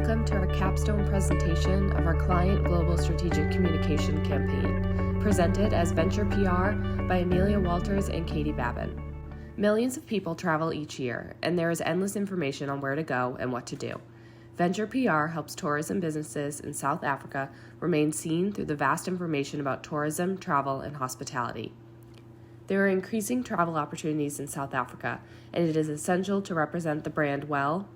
Welcome to our Capstone presentation of our Client Global Strategic Communication campaign, presented as Venture PR by Amelia Walters and Katie Babin. Millions of people travel each year, and there is endless information on where to go and what to do. Venture PR helps tourism businesses in South Africa remain seen through the vast information about tourism, travel, and hospitality. There are increasing travel opportunities in South Africa, and it is essential to represent the brand well,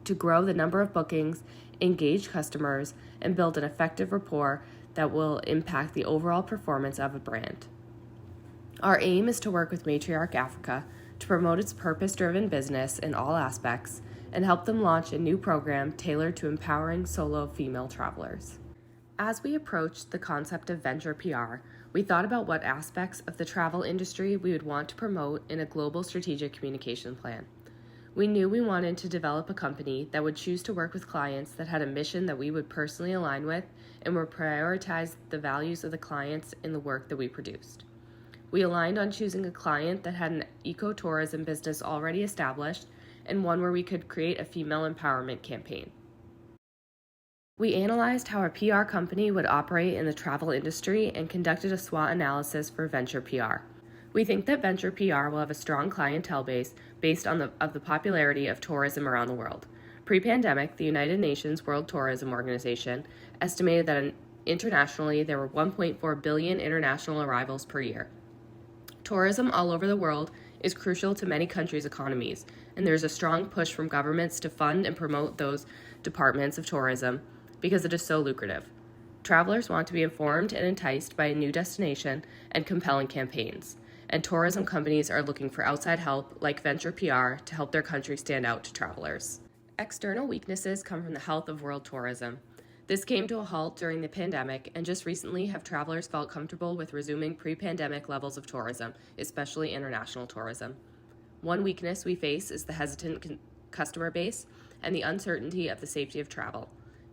to grow the number of bookings, engage customers, and build an effective rapport that will impact the overall performance of a brand. Our aim is to work with MATRIARCH Africa to promote its purpose-driven business in all aspects and help them launch a new program tailored to empowering solo female travelers. As we approached the concept of Venture PR, we thought about what aspects of the travel industry we would want to promote in a global strategic communication plan. We knew we wanted to develop a company that would choose to work with clients that had a mission that we would personally align with and would prioritize the values of the clients in the work that we produced. We aligned on choosing a client that had an ecotourism business already established and one where we could create a female empowerment campaign. We analyzed how a PR company would operate in the travel industry and conducted a SWOT analysis for Venture PR. We think that Venture PR will have a strong clientele base based on the popularity of tourism around the world. Pre-pandemic, the United Nations World Tourism Organization estimated that internationally there were 1.4 billion international arrivals per year. Tourism all over the world is crucial to many countries' economies, and there's a strong push from governments to fund and promote those departments of tourism because it is so lucrative. Travelers want to be informed and enticed by a new destination and compelling campaigns. And tourism companies are looking for outside help like Venture PR to help their country stand out to travelers. External weaknesses come from the health of world tourism. This came to a halt during the pandemic, and just recently have travelers felt comfortable with resuming pre-pandemic levels of tourism, especially international tourism. One weakness we face is the hesitant customer base and the uncertainty of the safety of travel.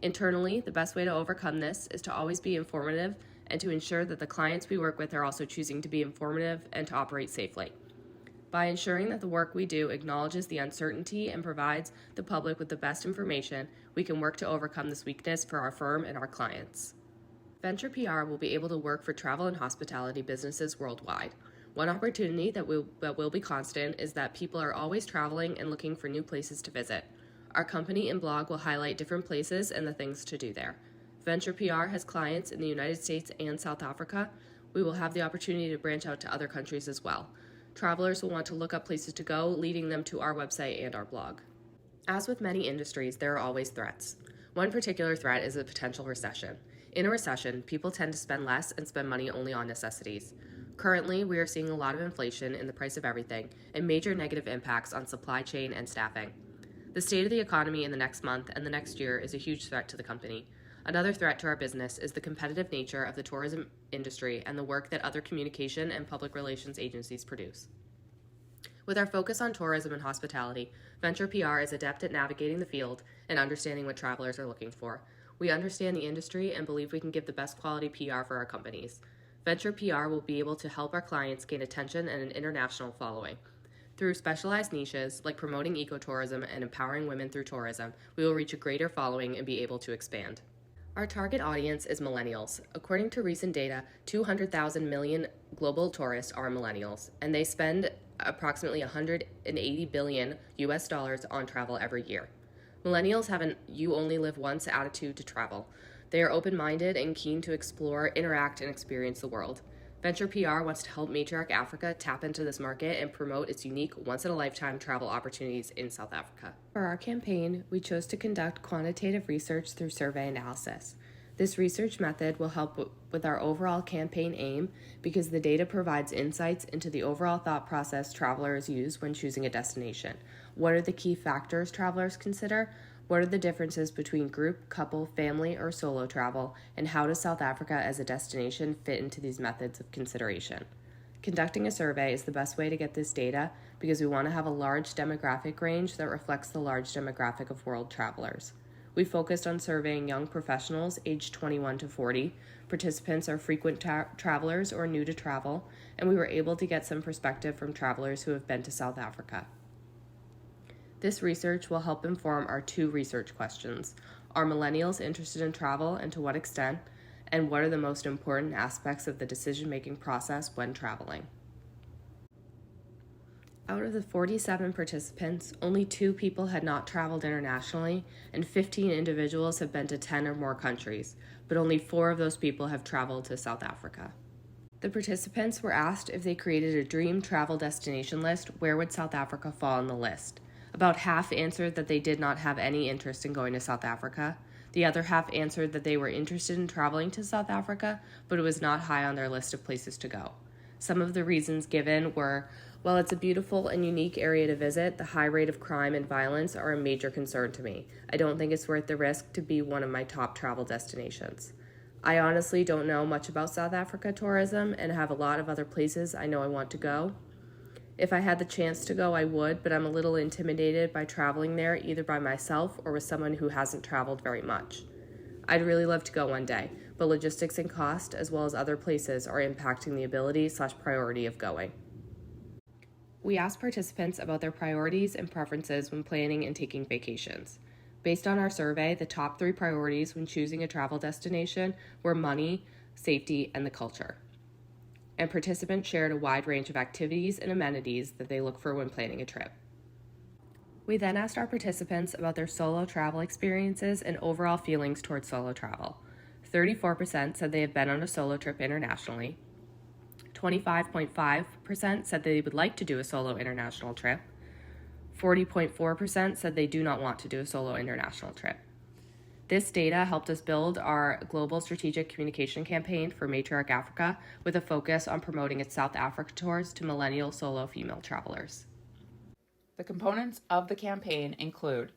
Internally, the best way to overcome this is to always be informative and to ensure that the clients we work with are also choosing to be informative and to operate safely. By ensuring that the work we do acknowledges the uncertainty and provides the public with the best information, we can work to overcome this weakness for our firm and our clients. Venture PR will be able to work for travel and hospitality businesses worldwide. One opportunity that will be constant is that people are always traveling and looking for new places to visit. Our company and blog will highlight different places and the things to do there. Venture PR has clients in the United States and South Africa. We will have the opportunity to branch out to other countries as well. Travelers will want to look up places to go, leading them to our website and our blog. As with many industries, there are always threats. One particular threat is a potential recession. In a recession, people tend to spend less and spend money only on necessities. Currently, we are seeing a lot of inflation in the price of everything and major negative impacts on supply chain and staffing. The state of the economy in the next month and the next year is a huge threat to the company. Another threat to our business is the competitive nature of the tourism industry and the work that other communication and public relations agencies produce. With our focus on tourism and hospitality, Venture PR is adept at navigating the field and understanding what travelers are looking for. We understand the industry and believe we can give the best quality PR for our companies. Venture PR will be able to help our clients gain attention and an international following. Through specialized niches like promoting ecotourism and empowering women through tourism, we will reach a greater following and be able to expand. Our target audience is millennials. According to recent data, 200,000 million global tourists are millennials, and they spend approximately $180 billion on travel every year. Millennials have an you-only-live-once attitude to travel. They are open-minded and keen to explore, interact, and experience the world. Venture PR wants to help MATRIARCH Africa tap into this market and promote its unique once-in-a-lifetime travel opportunities in South Africa. For our campaign, we chose to conduct quantitative research through survey analysis. This research method will help with our overall campaign aim because the data provides insights into the overall thought process travelers use when choosing a destination. What are the key factors travelers consider? What are the differences between group, couple, family, or solo travel, and how does South Africa as a destination fit into these methods of consideration? Conducting a survey is the best way to get this data because we want to have a large demographic range that reflects the large demographic of world travelers. We focused on surveying young professionals aged 21 to 40. Participants are frequent travelers or new to travel, and we were able to get some perspective from travelers who have been to South Africa. This research will help inform our 2 research questions. Are millennials interested in travel, and to what extent? And what are the most important aspects of the decision-making process when traveling? Out of the 47 participants, only 2 people had not traveled internationally, and 15 individuals have been to 10 or more countries, but only 4 of those people have traveled to South Africa. The participants were asked if they created a dream travel destination list, where would South Africa fall on the list? About half answered that they did not have any interest in going to South Africa. The other half answered that they were interested in traveling to South Africa, but it was not high on their list of places to go. Some of the reasons given were, while it's a beautiful and unique area to visit, the high rate of crime and violence are a major concern to me. I don't think it's worth the risk to be one of my top travel destinations. I honestly don't know much about South Africa tourism and have a lot of other places I know I want to go. If I had the chance to go, I would, but I'm a little intimidated by traveling there either by myself or with someone who hasn't traveled very much. I'd really love to go one day, but logistics and cost, as well as other places, are impacting the ability/priority of going. We asked participants about their priorities and preferences when planning and taking vacations. Based on our survey, the top 3 priorities when choosing a travel destination were money, safety, and the culture. And participants shared a wide range of activities and amenities that they look for when planning a trip. We then asked our participants about their solo travel experiences and overall feelings towards solo travel. 34% said they have been on a solo trip internationally. 25.5% said they would like to do a solo international trip. 40.4% said they do not want to do a solo international trip. This data helped us build our global strategic communication campaign for MATRIARCH Africa with a focus on promoting its South Africa tours to millennial solo female travelers. The components of the campaign include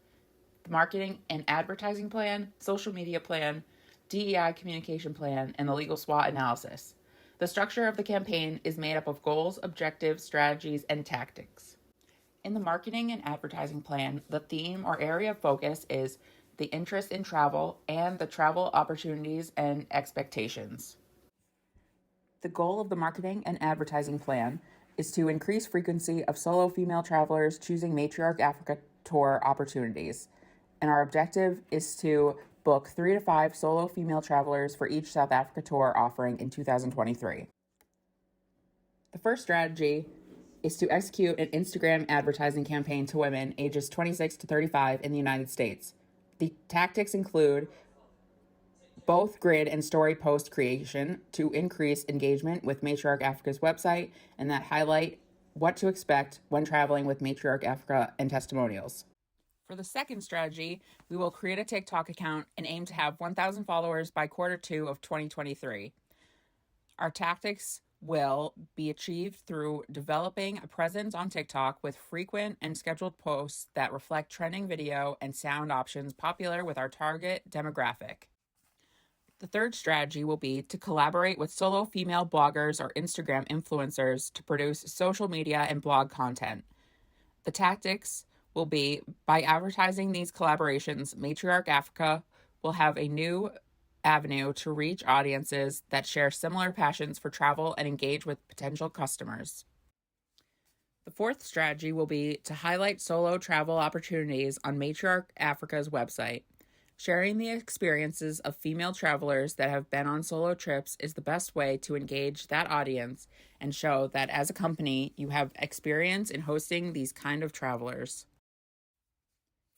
the marketing and advertising plan, social media plan, DEI communication plan, and the legal SWOT analysis. The structure of the campaign is made up of goals, objectives, strategies, and tactics. In the marketing and advertising plan, the theme or area of focus is the interest in travel and the travel opportunities and expectations. The goal of the marketing and advertising plan is to increase frequency of solo female travelers choosing MATRIARCH Africa tour opportunities. And our objective is to book 3 to 5 solo female travelers for each South Africa tour offering in 2023. The first strategy is to execute an Instagram advertising campaign to women ages 26 to 35 in the United States. The tactics include both grid and story post creation to increase engagement with MATRIARCH Africa's website and that highlight what to expect when traveling with MATRIARCH Africa and testimonials. For the second strategy, we will create a TikTok account and aim to have 1,000 followers by Q2 of 2023. Our tactics will be achieved through developing a presence on TikTok with frequent and scheduled posts that reflect trending video and sound options popular with our target demographic. The third strategy will be to collaborate with solo female bloggers or Instagram influencers to produce social media and blog content. The tactics will be, by advertising these collaborations, MATRIARCH Africa will have a new avenue to reach audiences that share similar passions for travel and engage with potential customers. The fourth strategy will be to highlight solo travel opportunities on MATRIARCH Africa's website. Sharing the experiences of female travelers that have been on solo trips is the best way to engage that audience and show that as a company, you have experience in hosting these kind of travelers.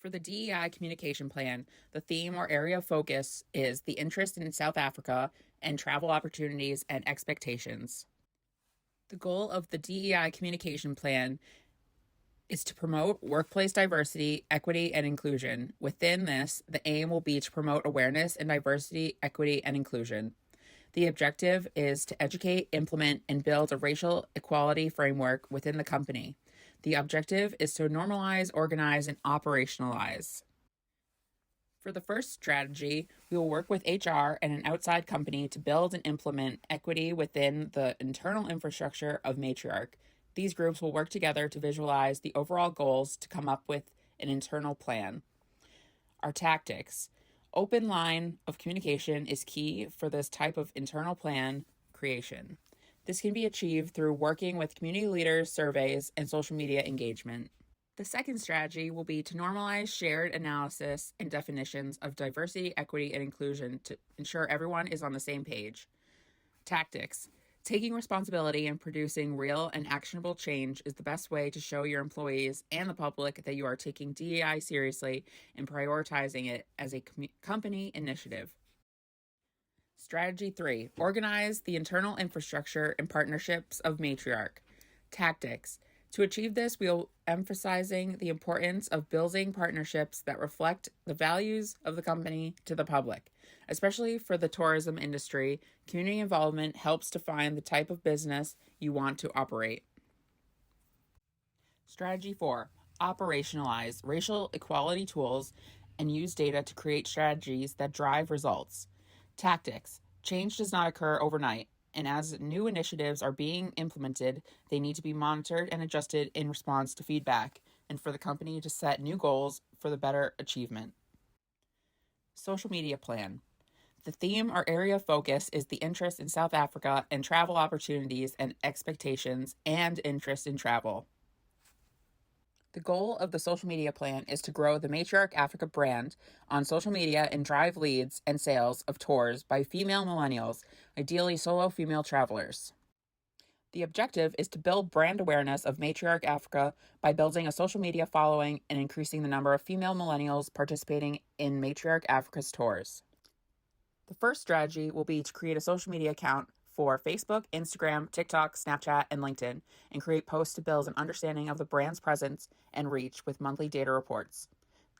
For the DEI communication plan, the theme or area of focus is the interest in South Africa and travel opportunities and expectations. The goal of the DEI communication plan is to promote workplace diversity, equity, and inclusion. Within this, the aim will be to promote awareness in diversity, equity, and inclusion. The objective is to educate, implement, and build a racial equality framework within the company. The objective is to normalize, organize, and operationalize. For the first strategy, we will work with HR and an outside company to build and implement equity within the internal infrastructure of MATRIARCH. These groups will work together to visualize the overall goals to come up with an internal plan. Our tactics. Open line of communication is key for this type of internal plan creation. This can be achieved through working with community leaders, surveys, and social media engagement. The second strategy will be to normalize shared analysis and definitions of diversity, equity, and inclusion to ensure everyone is on the same page. Tactics. Taking responsibility and producing real and actionable change is the best way to show your employees and the public that you are taking DEI seriously and prioritizing it as a company initiative. Strategy 3. Organize the internal infrastructure and partnerships of MATRIARCH. Tactics. To achieve this, we will emphasizing the importance of building partnerships that reflect the values of the company to the public. Especially for the tourism industry, community involvement helps define the type of business you want to operate. Strategy 4. Operationalize racial equality tools and use data to create strategies that drive results. Tactics. Change does not occur overnight, and as new initiatives are being implemented, they need to be monitored and adjusted in response to feedback and for the company to set new goals for the better achievement. Social media plan. The theme or area of focus is the interest in South Africa and travel opportunities and expectations and interest in travel. The goal of the social media plan is to grow the MATRIARCH Africa brand on social media and drive leads and sales of tours by female millennials, ideally solo female travelers. The objective is to build brand awareness of MATRIARCH Africa by building a social media following and increasing the number of female millennials participating in MATRIARCH Africa's tours. The first strategy will be to create a social media account for Facebook, Instagram, TikTok, Snapchat, and LinkedIn, and create posts to build an understanding of the brand's presence and reach with monthly data reports.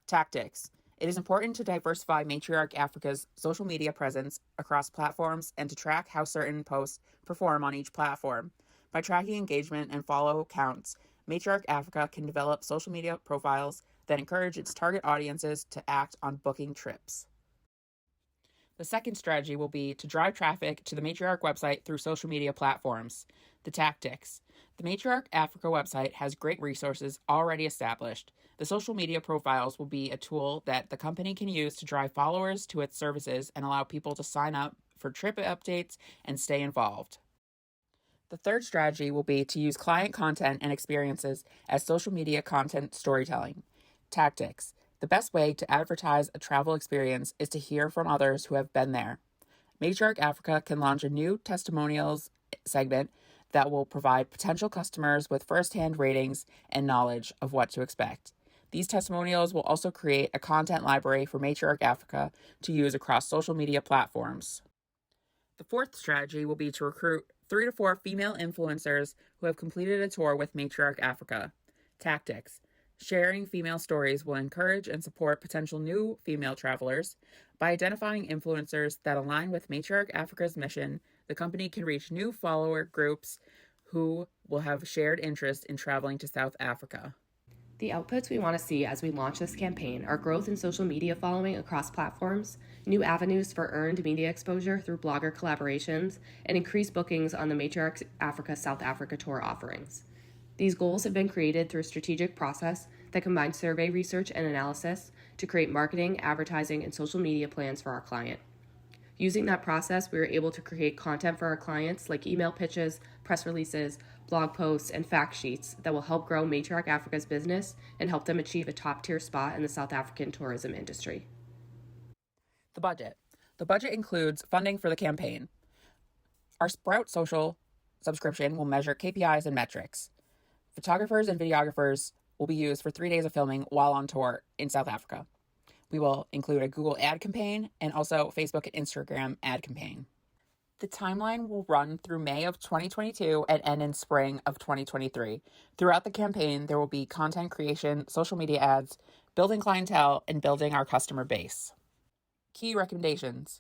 Tactics. It is important to diversify MATRIARCH Africa's social media presence across platforms and to track how certain posts perform on each platform. By tracking engagement and follow counts, MATRIARCH Africa can develop social media profiles that encourage its target audiences to act on booking trips. The second strategy will be to drive traffic to the MATRIARCH website through social media platforms. The tactics. The MATRIARCH Africa website has great resources already established. The social media profiles will be a tool that the company can use to drive followers to its services and allow people to sign up for trip updates and stay involved. The third strategy will be to use client content and experiences as social media content storytelling. Tactics. The best way to advertise a travel experience is to hear from others who have been there. MATRIARCH Africa can launch a new testimonials segment that will provide potential customers with first-hand ratings and knowledge of what to expect. These testimonials will also create a content library for MATRIARCH Africa to use across social media platforms. The fourth strategy will be to recruit 3 to 4 female influencers who have completed a tour with MATRIARCH Africa. Tactics. Sharing female stories will encourage and support potential new female travelers. By identifying influencers that align with MATRIARCH Africa's mission, the company can reach new follower groups who will have shared interest in traveling to South Africa. The outputs we want to see as we launch this campaign are growth in social media following across platforms, new avenues for earned media exposure through blogger collaborations, and increased bookings on the MATRIARCH Africa South Africa tour offerings. These goals have been created through a strategic process that combines survey research and analysis to create marketing, advertising, and social media plans for our client. Using that process, we were able to create content for our clients like email pitches, press releases, blog posts, and fact sheets that will help grow MATRIARCH Africa's business and help them achieve a top-tier spot in the South African tourism industry. The budget. The budget includes funding for the campaign. Our Sprout Social subscription will measure KPIs and metrics. Photographers and videographers will be used for 3 days of filming while on tour in South Africa. We will include a Google ad campaign and also Facebook and Instagram ad campaign. The timeline will run through May of 2022 and end in spring of 2023. Throughout the campaign, there will be content creation, social media ads, building clientele, and building our customer base. Key recommendations.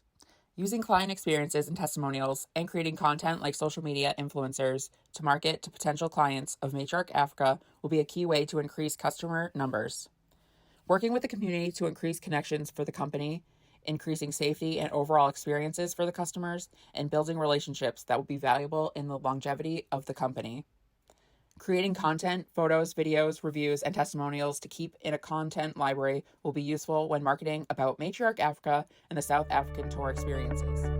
Using client experiences and testimonials and creating content like social media influencers to market to potential clients of MATRIARCH Africa will be a key way to increase customer numbers. Working with the community to increase connections for the company, increasing safety and overall experiences for the customers, and building relationships that will be valuable in the longevity of the company. Creating content, photos, videos, reviews, and testimonials to keep in a content library will be useful when marketing about MATRIARCH Africa and the South African tour experiences.